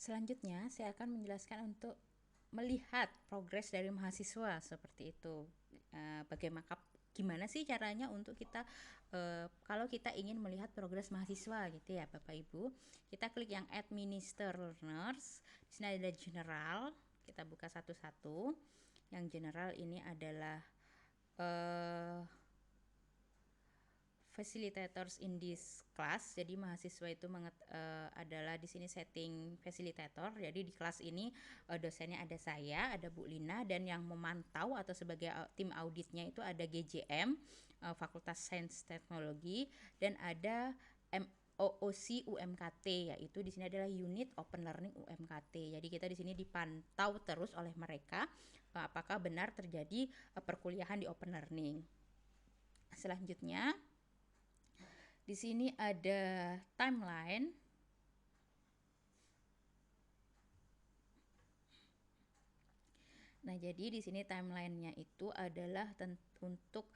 Selanjutnya, saya akan menjelaskan untuk melihat progres dari mahasiswa seperti itu. Gimana sih caranya untuk kita kalau kita ingin melihat progres mahasiswa gitu ya Bapak Ibu. Kita klik yang Administer Learners. Di sini ada General. Kita buka satu-satu. Yang General ini adalah facilitators in this class. Jadi mahasiswa itu adalah di sini setting facilitator. Jadi di kelas ini dosennya ada saya, ada Bu Lina, dan yang memantau atau sebagai tim auditnya itu ada GJM, Fakultas Sains Teknologi, dan ada OOC UMKT, yaitu di sini adalah Unit Open Learning UMKT. Jadi kita di sini dipantau terus oleh mereka apakah benar terjadi perkuliahan di Open Learning. Selanjutnya di sini ada timeline. Nah, jadi di sini timelinenya itu adalah untuk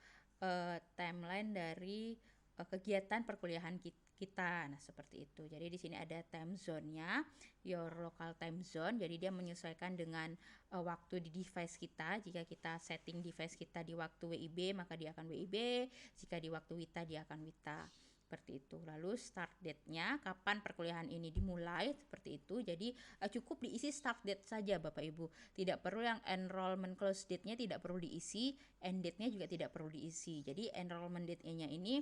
timeline dari kegiatan perkuliahan kita. Nah, seperti itu. Jadi di sini ada time zone-nya, your local time zone. Jadi dia menyesuaikan dengan waktu di device kita. Jika kita setting device kita di waktu WIB, maka dia akan WIB. Jika di waktu WITA, dia akan WITA. Seperti itu. Lalu start date-nya, kapan perkuliahan ini dimulai, seperti itu. Jadi cukup diisi start date saja Bapak Ibu. Tidak perlu yang enrollment close date-nya tidak perlu diisi, end date-nya juga tidak perlu diisi. Jadi enrollment date-nya ini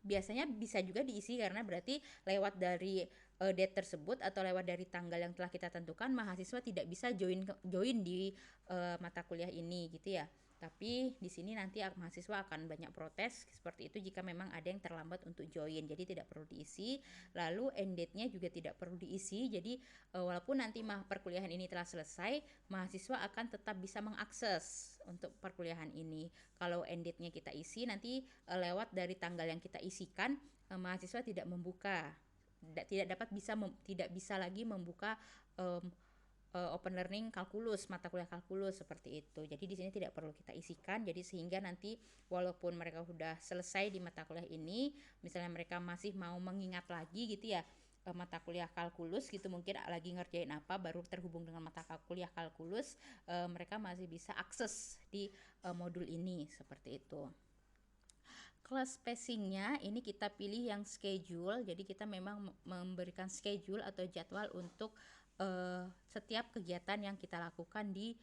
biasanya bisa juga diisi karena berarti lewat dari date tersebut atau lewat dari tanggal yang telah kita tentukan, mahasiswa tidak bisa join di mata kuliah ini gitu ya. Tapi di sini nanti mahasiswa akan banyak protes seperti itu jika memang ada yang terlambat untuk join. Jadi tidak perlu diisi. Lalu end date-nya juga tidak perlu diisi. Jadi walaupun nanti perkuliahan ini telah selesai, mahasiswa akan tetap bisa mengakses untuk perkuliahan ini. Kalau end date-nya kita isi, nanti lewat dari tanggal yang kita isikan, mahasiswa tidak bisa lagi membuka open learning kalkulus, mata kuliah kalkulus seperti itu. Jadi di sini tidak perlu kita isikan. Jadi sehingga nanti walaupun mereka sudah selesai di mata kuliah ini, misalnya mereka masih mau mengingat lagi gitu ya, mata kuliah kalkulus gitu, mungkin lagi ngerjain apa baru terhubung dengan mata kuliah kalkulus, mereka masih bisa akses di modul ini seperti itu. Class spacingnya ini kita pilih yang schedule. Jadi kita memang memberikan schedule atau jadwal untuk setiap kegiatan yang kita lakukan di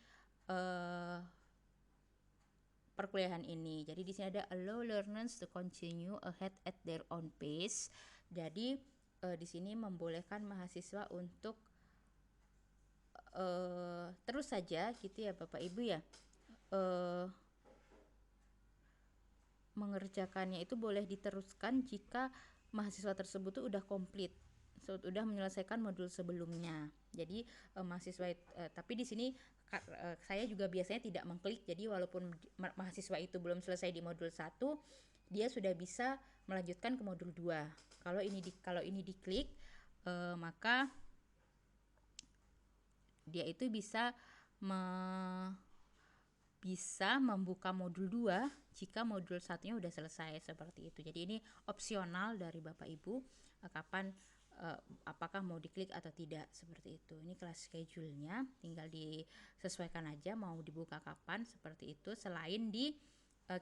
perkuliahan ini. Jadi di sini ada allow learners to continue ahead at their own pace. Jadi di sini membolehkan mahasiswa untuk terus saja gitu ya Bapak Ibu ya, mengerjakannya itu boleh diteruskan jika mahasiswa tersebut tuh udah komplit, sudah menyelesaikan modul sebelumnya. Jadi mahasiswa tapi di sini saya juga biasanya tidak mengklik. Jadi walaupun mahasiswa itu belum selesai di modul 1, dia sudah bisa melanjutkan ke modul 2. Kalau ini diklik, maka dia itu bisa membuka modul 2 jika modul 1-nya udah selesai seperti itu. Jadi ini opsional dari Bapak Ibu kapan apakah mau diklik atau tidak seperti itu. Ini kelas schedule-nya, tinggal disesuaikan aja mau dibuka kapan seperti itu. Selain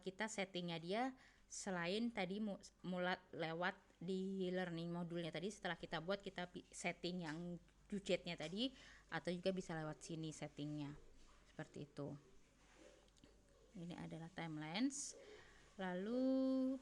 kita settingnya dia, selain tadi mulai lewat di learning modulnya tadi, setelah kita buat kita setting yang due date-nya tadi, atau juga bisa lewat sini settingnya seperti itu. Ini adalah timelines. Lalu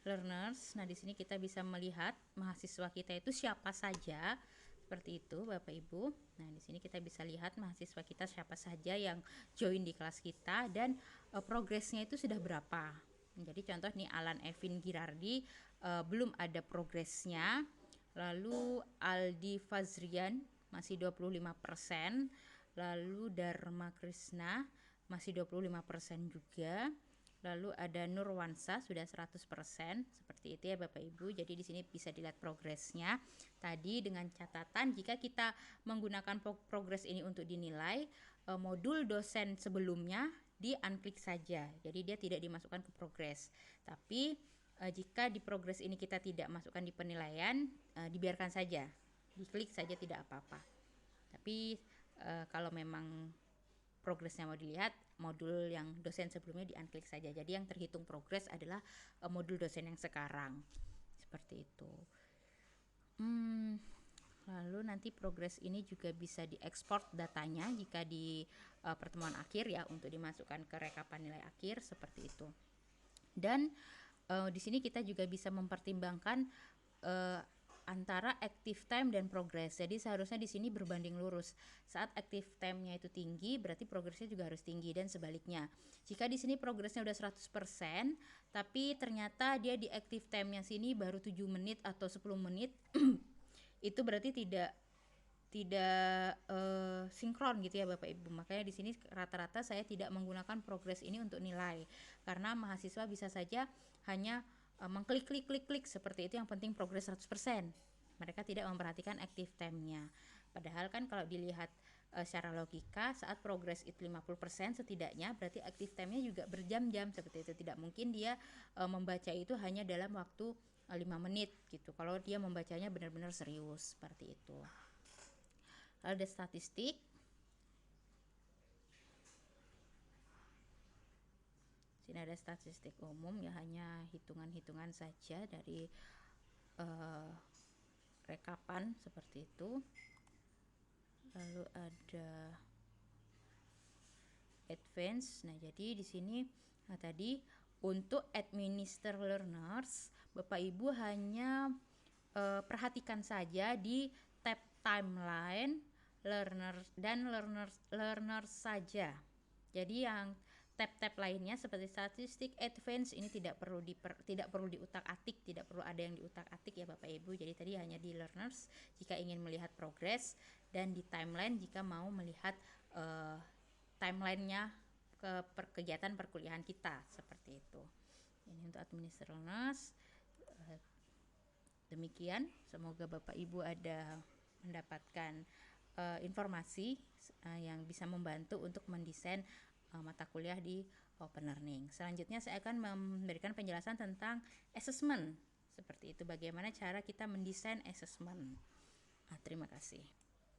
learners. Nah, di sini kita bisa melihat mahasiswa kita itu siapa saja. Seperti itu, Bapak Ibu. Nah, di sini kita bisa lihat mahasiswa kita siapa saja yang join di kelas kita dan progresnya itu sudah berapa. Jadi contoh nih Alan Evin Girardi belum ada progresnya. Lalu Aldi Fazrian masih 25%. Lalu Dharma Krishna masih 25% juga. Lalu ada Nurwansa sudah 100%, seperti itu ya Bapak Ibu. Jadi di sini bisa dilihat progresnya. Tadi dengan catatan jika kita menggunakan progres ini untuk dinilai, modul dosen sebelumnya di unklik saja. Jadi dia tidak dimasukkan ke progres. Tapi jika di progres ini kita tidak masukkan di penilaian, dibiarkan saja, diklik saja tidak apa-apa. Tapi kalau memang progresnya mau dilihat, modul yang dosen sebelumnya di-unklik saja. Jadi yang terhitung progres adalah modul dosen yang sekarang. Seperti itu. Lalu nanti progres ini juga bisa diekspor datanya jika di pertemuan akhir ya, untuk dimasukkan ke rekapan nilai akhir seperti itu. Dan di sini kita juga bisa mempertimbangkan antara active time dan progress. Jadi seharusnya di sini berbanding lurus. Saat active time-nya itu tinggi, berarti progresnya juga harus tinggi, dan sebaliknya. Jika di sini progresnya udah 100%, tapi ternyata dia di active time-nya sini baru 7 menit atau 10 menit, itu berarti tidak sinkron gitu ya Bapak Ibu. Makanya di sini rata-rata saya tidak menggunakan progres ini untuk nilai, karena mahasiswa bisa saja hanya mengklik seperti itu, yang penting progres 100%. Mereka tidak memperhatikan active time-nya. Padahal kan kalau dilihat secara logika, saat progres itu 50% setidaknya, berarti active time-nya juga berjam-jam seperti itu. Tidak mungkin dia membaca itu hanya dalam waktu 5 menit gitu, kalau dia membacanya benar-benar serius seperti itu. Lalu ada statistik. Sini ada statistik umum ya, hanya hitungan-hitungan saja dari rekapan seperti itu. Lalu ada advance. Nah, jadi di sini tadi untuk administer learners, Bapak Ibu hanya perhatikan saja di tab timeline learner dan learner saja. Jadi yang tab-tab lainnya seperti statistik, advance ini tidak perlu diutak-atik, tidak perlu ada yang diutak-atik ya Bapak Ibu. Jadi tadi hanya di learners jika ingin melihat progress, dan di timeline jika mau melihat timelinenya kegiatan perkuliahan kita seperti itu. Ini untuk administer learners. Demikian, semoga Bapak Ibu ada mendapatkan informasi yang bisa membantu untuk mendesain mata kuliah di Open Learning. Selanjutnya saya akan memberikan penjelasan tentang assessment. Seperti itu, bagaimana cara kita mendesain assessment. Terima kasih.